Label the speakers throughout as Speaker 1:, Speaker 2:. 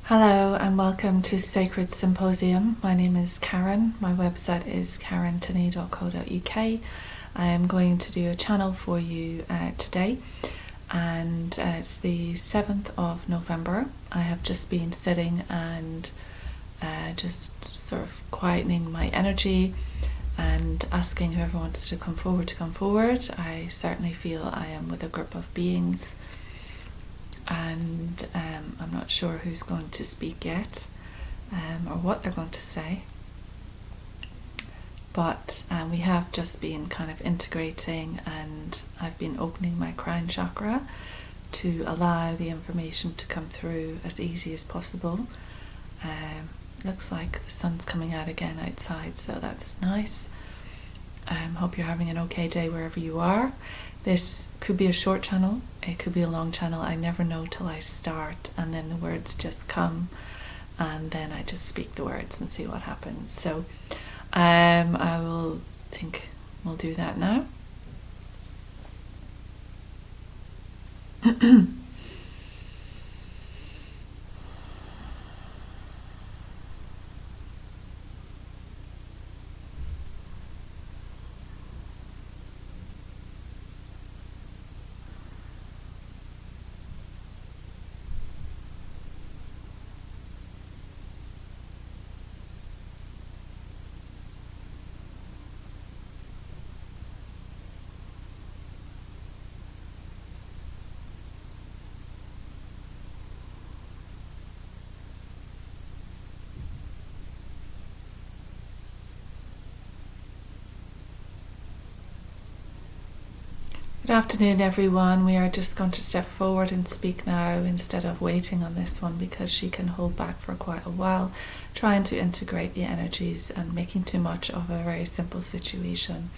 Speaker 1: Hello and welcome to Sacred Symposium. My name is Karen. My website is karentony.co.uk. I am going to do a channel for you today, and it's the 7th of November. I have just been sitting and just sort of quietening my energy and asking whoever wants to come forward to come forward. I certainly feel I am with a group of beings, and I'm not sure who's going to speak yet or what they're going to say, but we have just been kind of integrating, and I've been opening my crown chakra to allow the information to come through as easy as possible. Looks like the sun's coming out again outside, so that's nice. Hope you're having an okay day wherever you are. This could be a short channel, it could be a long channel. I never know till I start, and then the words just come, and then I just speak the words and see what happens. So I will think we'll do that now. Good afternoon, everyone. We are just going to step forward and speak now instead of waiting on this one, because she can hold back for quite a while, trying to integrate the energies and making too much of a very simple situation.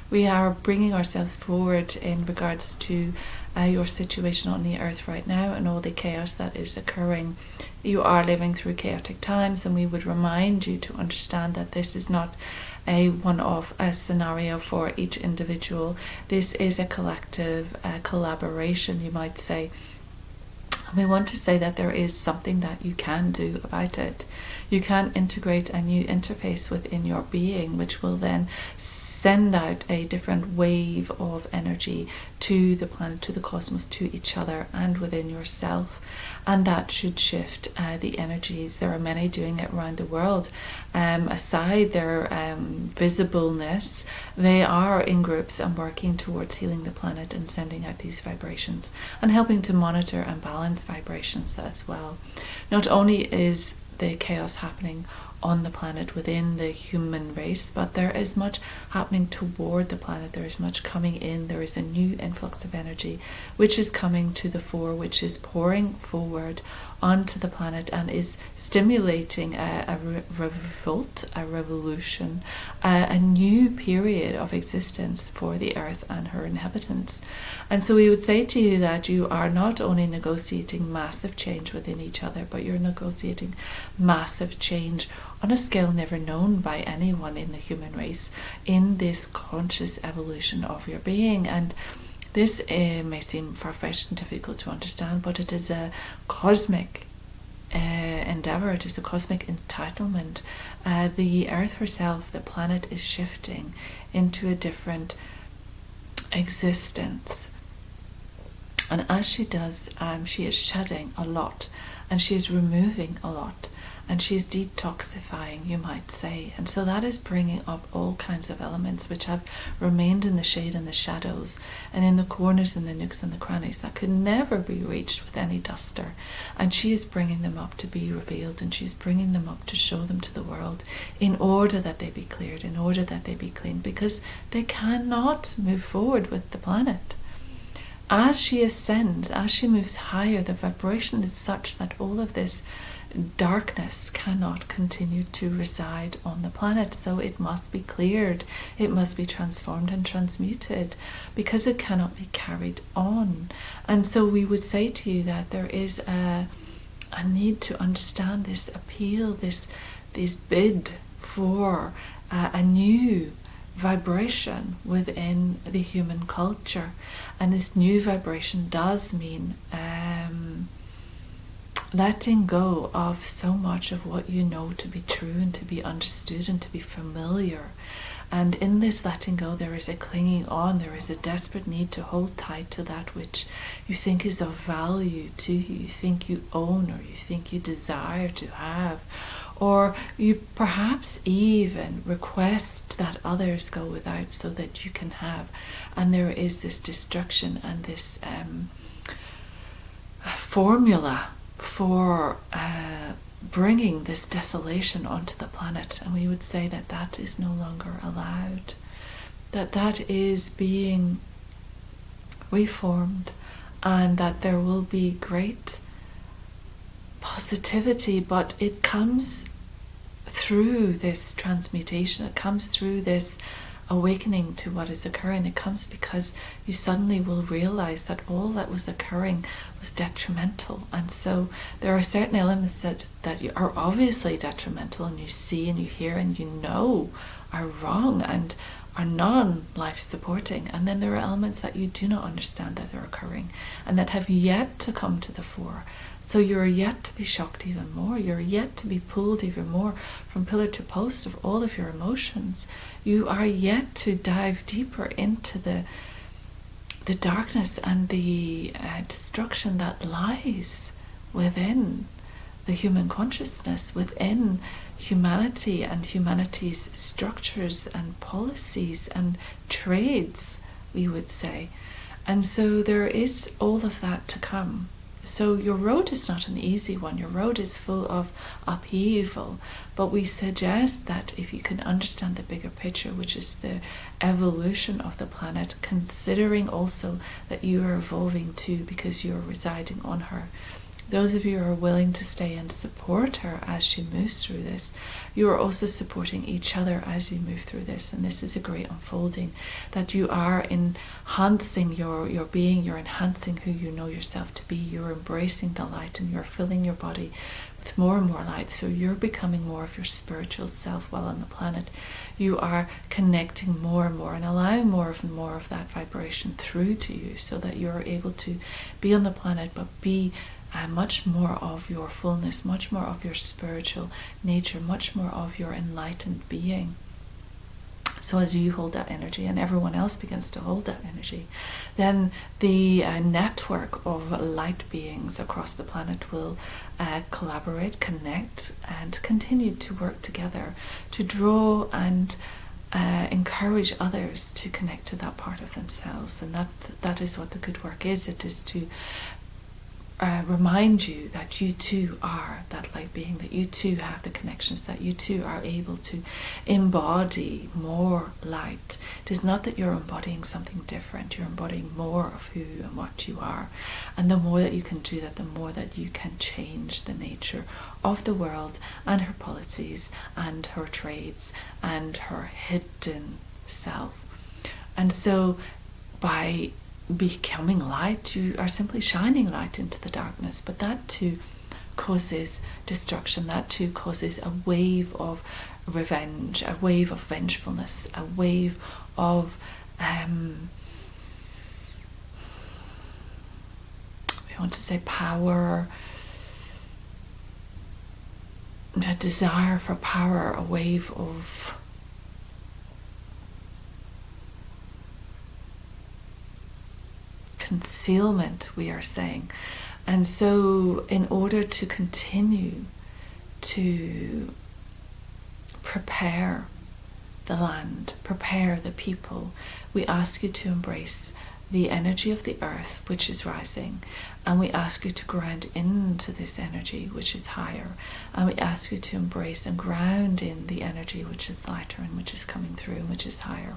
Speaker 1: We are bringing ourselves forward in regards to your situation on the earth right now and all the chaos that is occurring. You are living through chaotic times, and we would remind you to understand that this is not a one-off scenario for each individual. This is a collective collaboration, you might say. We want to say that there is something that you can do about it. You can integrate a new interface within your being, which will then send out a different wave of energy to the planet, to the cosmos, to each other, and within yourself. And that should shift the energies. There are many doing it around the world. Aside their visibleness, they are in groups and working towards healing the planet and sending out these vibrations and helping to monitor and balance vibrations as well. Not only is the chaos happening on the planet within the human race, but there is much happening toward the planet. There is much coming in. There is a new influx of energy which is coming to the fore, which is pouring forward onto the planet and is stimulating a revolt, a revolution, a new period of existence for the earth and her inhabitants. And so we would say to you that you are not only negotiating massive change within each other, but you're negotiating massive change on a scale never known by anyone in the human race in this conscious evolution of your being. And this may seem far-fetched and difficult to understand, but it is a cosmic endeavor. It is a cosmic entitlement. The earth herself, the planet, is shifting into a different existence. And as she does, she is shedding a lot, and she is removing a lot, and she is detoxifying, you might say. And so that is bringing up all kinds of elements which have remained in the shade and the shadows and in the corners and the nooks and the crannies that could never be reached with any duster. And she is bringing them up to be revealed, and she's bringing them up to show them to the world in order that they be cleared, in order that they be cleaned, because they cannot move forward with the planet. As she ascends, as she moves higher, the vibration is such that all of this darkness cannot continue to reside on the planet. So it must be cleared, it must be transformed and transmuted, because it cannot be carried on. And so we would say to you that there is a need to understand this appeal, this bid for a new vibration within the human culture. And this new vibration does mean letting go of so much of what you know to be true and to be understood and to be familiar. And in this letting go, there is a clinging on, there is a desperate need to hold tight to that which you think is of value to you, you think you own, or you think you desire to have, or you perhaps even request that others go without so that you can have. And there is this destruction and this formula for bringing this desolation onto the planet, and we would say that that is no longer allowed, that is being reformed, and that there will be great positivity, but it comes through this transmutation, it comes through this awakening to what is occurring. It comes because you suddenly will realize that all that was occurring was detrimental, and so there are certain elements that are obviously detrimental, and you see and you hear and you know are wrong and are non-life supporting, and then there are elements that you do not understand that are occurring and that have yet to come to the fore. So you're yet to be shocked even more. You're yet to be pulled even more from pillar to post of all of your emotions. You are yet to dive deeper into the darkness and the destruction that lies within the human consciousness, within humanity and humanity's structures and policies and trades, we would say. And so there is all of that to come. So your road is not an easy one. Your road is full of upheaval, but we suggest that if you can understand the bigger picture, which is the evolution of the planet, considering also that you are evolving too because you're residing on her. Those of you who are willing to stay and support her as she moves through this, you are also supporting each other as you move through this. And this is a great unfolding, that you are enhancing your being, you're enhancing who you know yourself to be, you're embracing the light, and you're filling your body with more and more light. So you're becoming more of your spiritual self while on the planet. You are connecting more and more and allowing more of that vibration through to you, so that you're able to be on the planet but be much more of your fullness, much more of your spiritual nature, much more of your enlightened being. So as you hold that energy and everyone else begins to hold that energy, then the network of light beings across the planet will collaborate, connect, and continue to work together to draw and encourage others to connect to that part of themselves. And that is what the good work is. It is to remind you that you too are that light being, that you too have the connections, that you too are able to embody more light. It is not that you're embodying something different, you're embodying more of who and what you are. And the more that you can do that, the more that you can change the nature of the world and her policies and her trades and her hidden self. And so by becoming light, you are simply shining light into the darkness, but that too causes destruction, that too causes a wave of revenge, a wave of vengefulness, a wave of we want to say power, a desire for power, a wave of concealment, we are saying. And so in order to continue to prepare the land, prepare the people, we ask you to embrace the energy of the earth, which is rising, and we ask you to ground into this energy, which is higher, and we ask you to embrace and ground in the energy which is lighter and which is coming through and which is higher.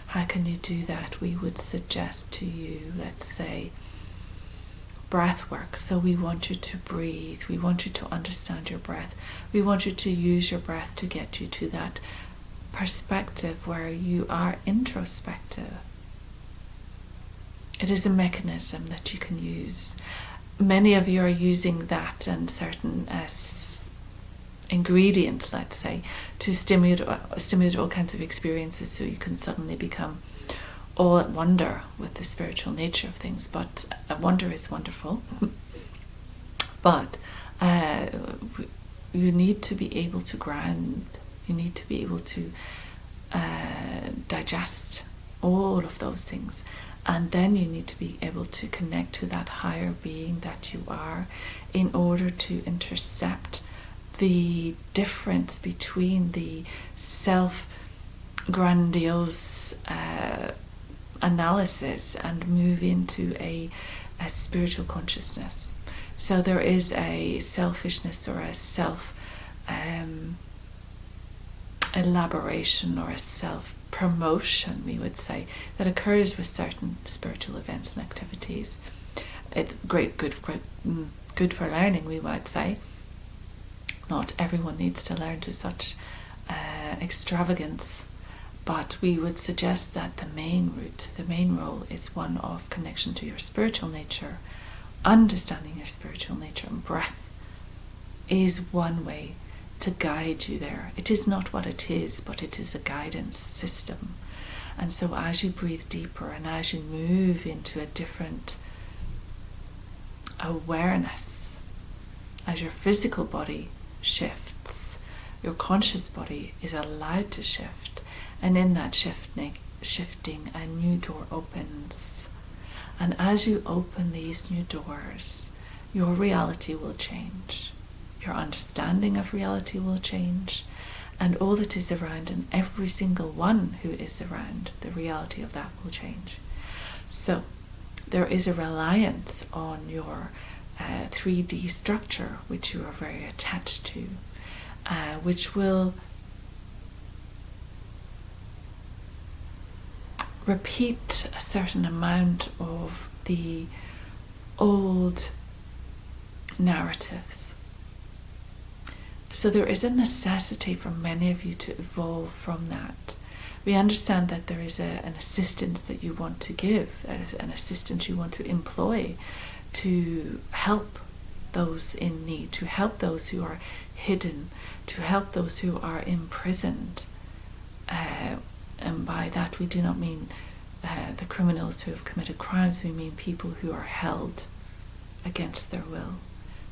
Speaker 1: How can you do that? We would suggest to you, let's say, breath work. So we want you to breathe. We want you to understand your breath. We want you to use your breath to get you to that perspective where you are introspective. It is a mechanism that you can use. Many of you are using that and certain ingredients, let's say, to stimulate all kinds of experiences, so you can suddenly become all at wonder with the spiritual nature of things. But wonder is wonderful. But you need to be able to ground. You need to be able to digest all of those things. And then you need to be able to connect to that higher being that you are in order to intercept the difference between the self-grandiose analysis and move into a spiritual consciousness. So there is a selfishness or a self elaboration or a self-promotion, we would say, that occurs with certain spiritual events and activities. It's good for learning, we might say. Not everyone needs to learn to such extravagance, but we would suggest that the main route, the main role, is one of connection to your spiritual nature, understanding your spiritual nature, and breath is one way to guide you there. It is not what it is, but it is a guidance system. And so as you breathe deeper and as you move into a different awareness, as your physical body shifts, your conscious body is allowed to shift, and in that shifting a new door opens. And as you open these new doors, your reality will change. Your understanding of reality will change, and all that is around and every single one who is around, the reality of that will change. So there is a reliance on your 3D structure, which you are very attached to, which will repeat a certain amount of the old narratives. So there is a necessity for many of you to evolve from that. We understand that there is an assistance that you want to give, an assistance you want to employ to help those in need, to help those who are hidden, to help those who are imprisoned. And by that we do not mean the criminals who have committed crimes, we mean people who are held against their will,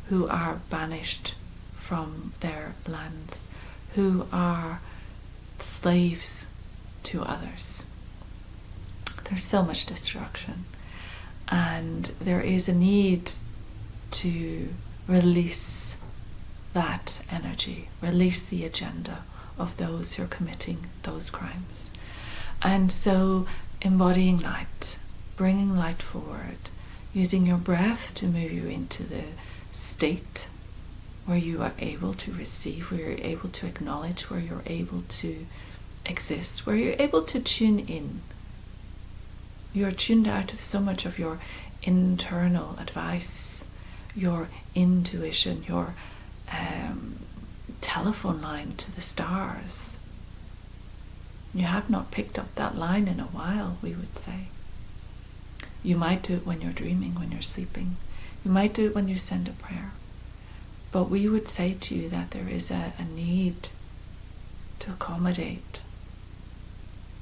Speaker 1: who are banished from their lands, who are slaves to others. There's so much destruction, and there is a need to release that energy, release the agenda of those who are committing those crimes. And so embodying light, bringing light forward, using your breath to move you into the state where you are able to receive, where you're able to acknowledge, where you're able to exist, where you're able to tune in. You're tuned out of so much of your internal advice, your intuition, your telephone line to the stars. You have not picked up that line in a while, we would say. You might do it when you're dreaming, when you're sleeping. You might do it when you send a prayer. But we would say to you that there is a need to accommodate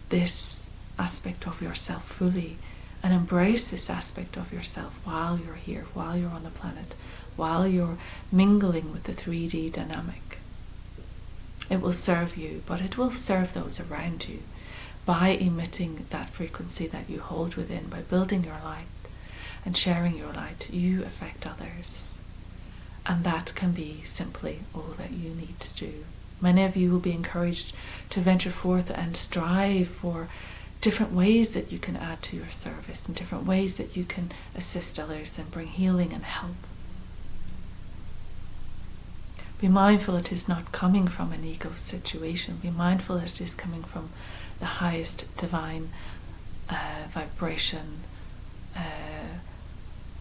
Speaker 1: this aspect of yourself fully and embrace this aspect of yourself while you're here, while you're on the planet, while you're mingling with the 3D dynamic. It will serve you, but it will serve those around you by emitting that frequency that you hold within, by building your light and sharing your light. You affect others. And that can be simply all that you need to do. Many of you will be encouraged to venture forth and strive for different ways that you can add to your service and different ways that you can assist others and bring healing and help. Be mindful it is not coming from an ego situation. Be mindful that it is coming from the highest divine vibration,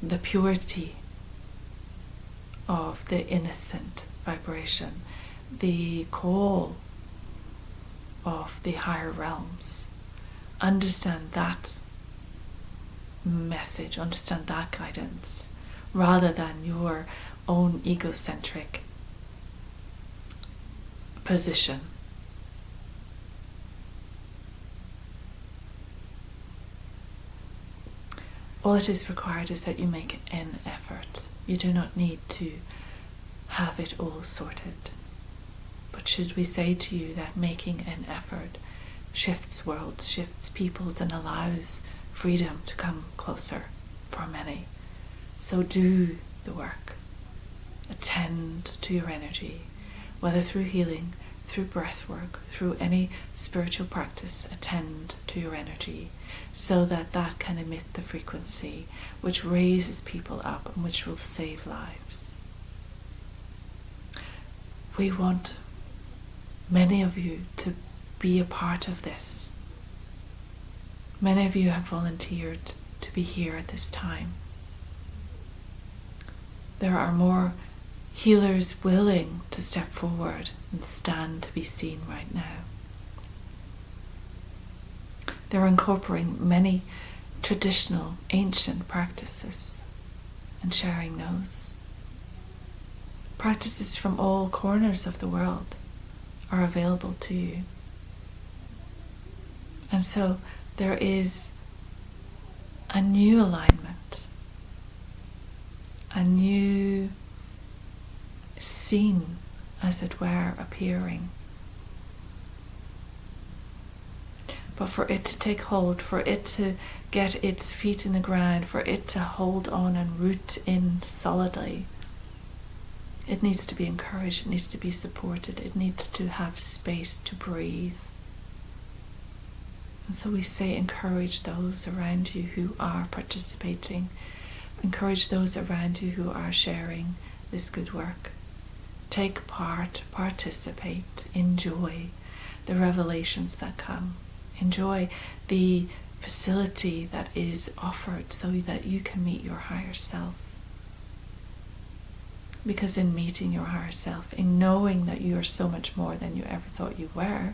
Speaker 1: the purity of the innocent vibration, the call of the higher realms. Understand that message, understand that guidance, rather than your own egocentric position. All it is required is that you make an effort. You do not need to have it all sorted. But should we say to you that making an effort shifts worlds, shifts peoples, and allows freedom to come closer for many? So do the work. Attend to your energy, whether through healing, through breath work, through any spiritual practice. Attend to your energy so that that can emit the frequency which raises people up and which will save lives. We want many of you to be a part of this. Many of you have volunteered to be here at this time. There are more healers willing to step forward and stand to be seen right now. They're incorporating many traditional, ancient practices and sharing those. Practices from all corners of the world are available to you. And so there is a new alignment, a new scene, as it were, appearing. But for it to take hold, for it to get its feet in the ground, for it to hold on and root in solidly, it needs to be encouraged, it needs to be supported, it needs to have space to breathe. And so we say, encourage those around you who are participating, encourage those around you who are sharing this good work. Take part, participate, enjoy the revelations that come. Enjoy the facility that is offered so that you can meet your higher self. Because in meeting your higher self, in knowing that you are so much more than you ever thought you were,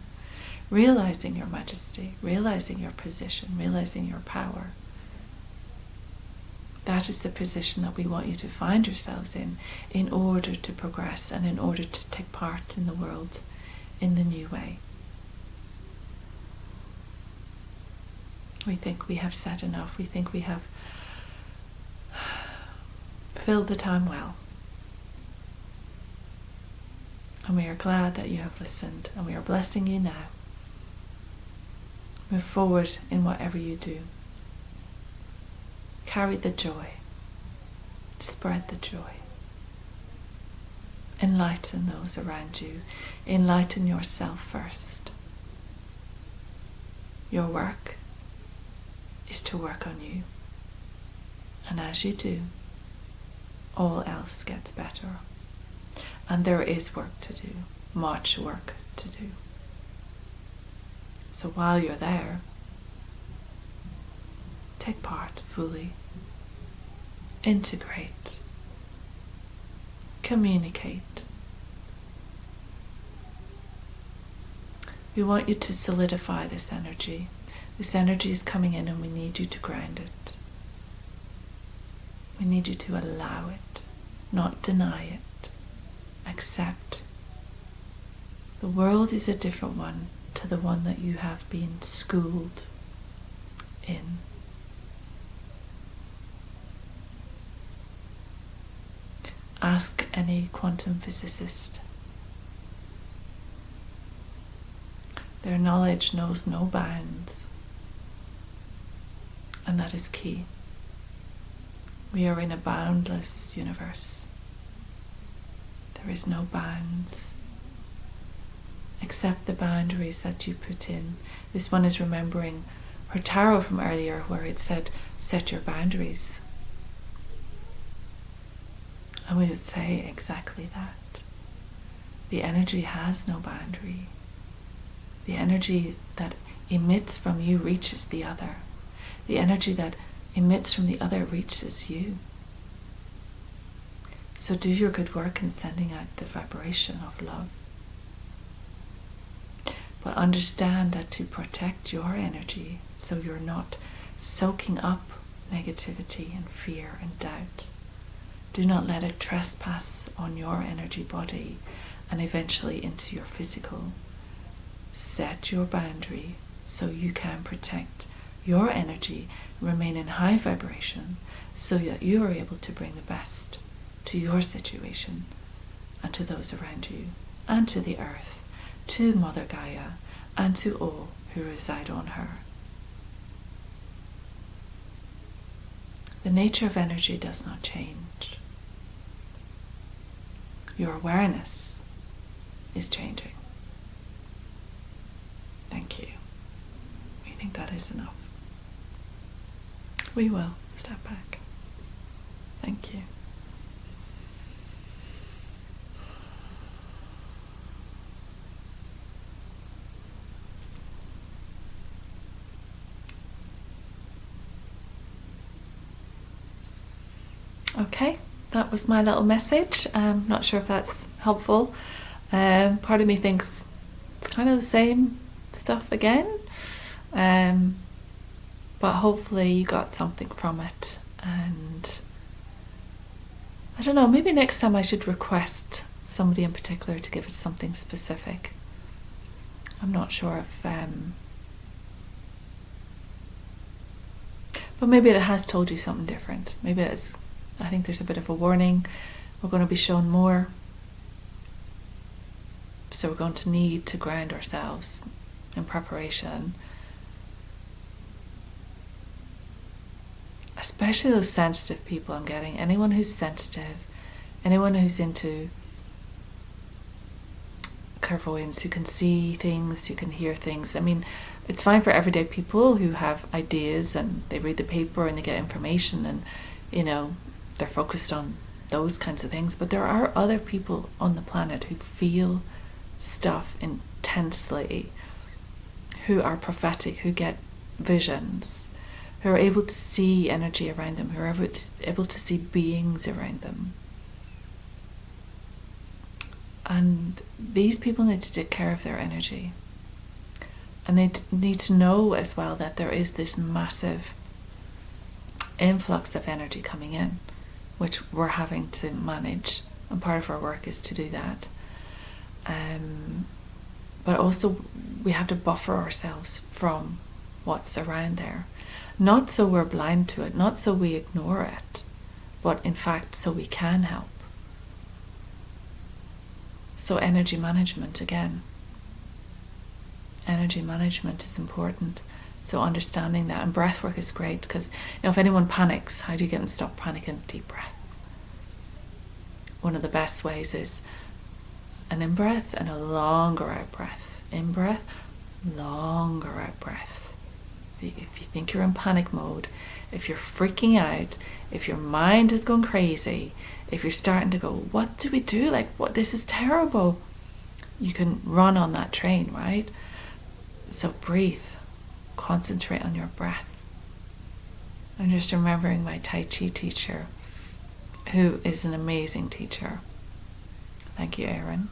Speaker 1: realizing your majesty, realizing your position, realizing your power, that is the position that we want you to find yourselves in order to progress and in order to take part in the world in the new way. We think we have said enough. We think we have filled the time well. And we are glad that you have listened, and we are blessing you now. Move forward in whatever you do. Carry the joy. Spread the joy. Enlighten those around you. Enlighten yourself first. Your work is to work on you. And as you do, all else gets better. And there is work to do, much work to do. So while you're there, take part fully. Integrate. Communicate. We want you to solidify this energy. This energy is coming in and we need you to ground it. We need you to allow it, not deny it. Accept. The world is a different one to the one that you have been schooled in. Ask any quantum physicist. Their knowledge knows no bounds. And that is key. We are in a boundless universe. There is no bounds. Accept the boundaries that you put in. This one is remembering her tarot from earlier where it said, set your boundaries. And we would say exactly that. The energy has no boundary. The energy that emits from you reaches the other. The energy that emits from the other reaches you. So do your good work in sending out the vibration of love. But understand that to protect your energy so you're not soaking up negativity and fear and doubt, do not let it trespass on your energy body and eventually into your physical. Set your boundary so you can protect your energy, remain in high vibration so that you are able to bring the best to your situation and to those around you, and to the earth, to Mother Gaia, and to all who reside on her. The nature of energy does not change. Your awareness is changing. Thank you. We think that is enough. We will step back. Thank you. Okay, that was my little message. I'm not sure if that's helpful. Part of me thinks it's kind of the same stuff again, but hopefully you got something from it. And I don't know, maybe next time I should request somebody in particular to give us something specific. I'm not sure if but maybe it has told you something different. Maybe it's, I think there's a bit of a warning. We're going to be shown more. So we're going to need to ground ourselves in preparation. Especially those sensitive people I'm getting. Anyone who's sensitive, anyone who's into clairvoyance, who can see things, who can hear things. I mean, it's fine for everyday people who have ideas and they read the paper and they get information and, you know, they're focused on those kinds of things. But there are other people on the planet who feel stuff intensely, who are prophetic, who get visions, who are able to see energy around them, who are able to see beings around them. And these people need to take care of their energy. And they need to know as well that there is this massive influx of energy coming in, which we're having to manage. And part of our work is to do that. But also we have to buffer ourselves from what's around there. Not so we're blind to it, not so we ignore it, but in fact so we can help. So energy management again. Energy management is important. So understanding that, and breath work is great because, you know, if anyone panics, how do you get them to stop panicking? Deep breath. One of the best ways is an in-breath and a longer out-breath. In-breath, longer out-breath. If you think you're in panic mode, if you're freaking out, if your mind is going crazy, if you're starting to go, what do we do? Like, what? This is terrible. You can run on that train, right? So breathe. Concentrate on your breath. I'm just remembering my Tai Chi teacher, who is an amazing teacher. Thank you, Erin.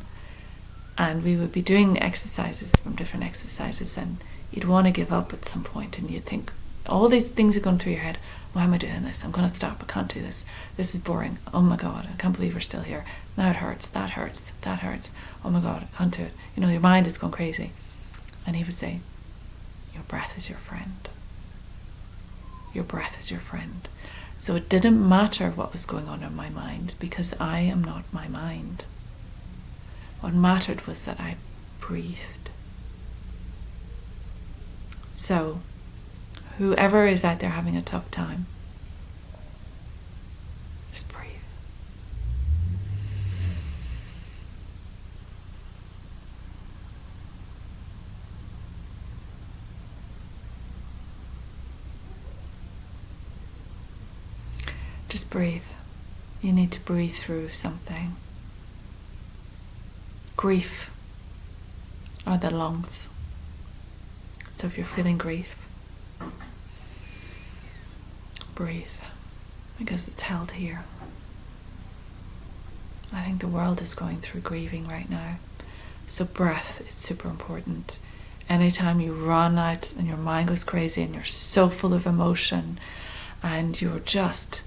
Speaker 1: And we would be doing exercises from different exercises, and you'd want to give up at some point, and you'd think, all these things are going through your head. Why am I doing this? I'm going to stop. I can't do this. This is boring. Oh my God, I can't believe we're still here. Now it hurts. That hurts. That hurts. Oh my God, I can't do it. You know, your mind is going crazy. And he would say, your breath is your friend. Your breath is your friend. So it didn't matter what was going on in my mind, because I am not my mind. What mattered was that I breathed. So, whoever is out there having a tough time, just breathe. Just breathe. You need to breathe through something. Grief are the lungs. So if you're feeling grief, breathe, because it's held here. I think the world is going through grieving right now. So breath is super important. Anytime you run out and your mind goes crazy and you're so full of emotion and you're just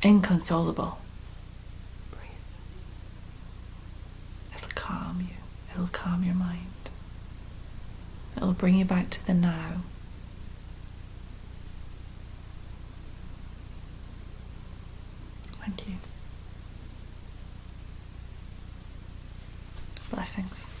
Speaker 1: inconsolable, breathe. It'll calm you. It'll calm your mind. It'll bring you back to the now. Blessings.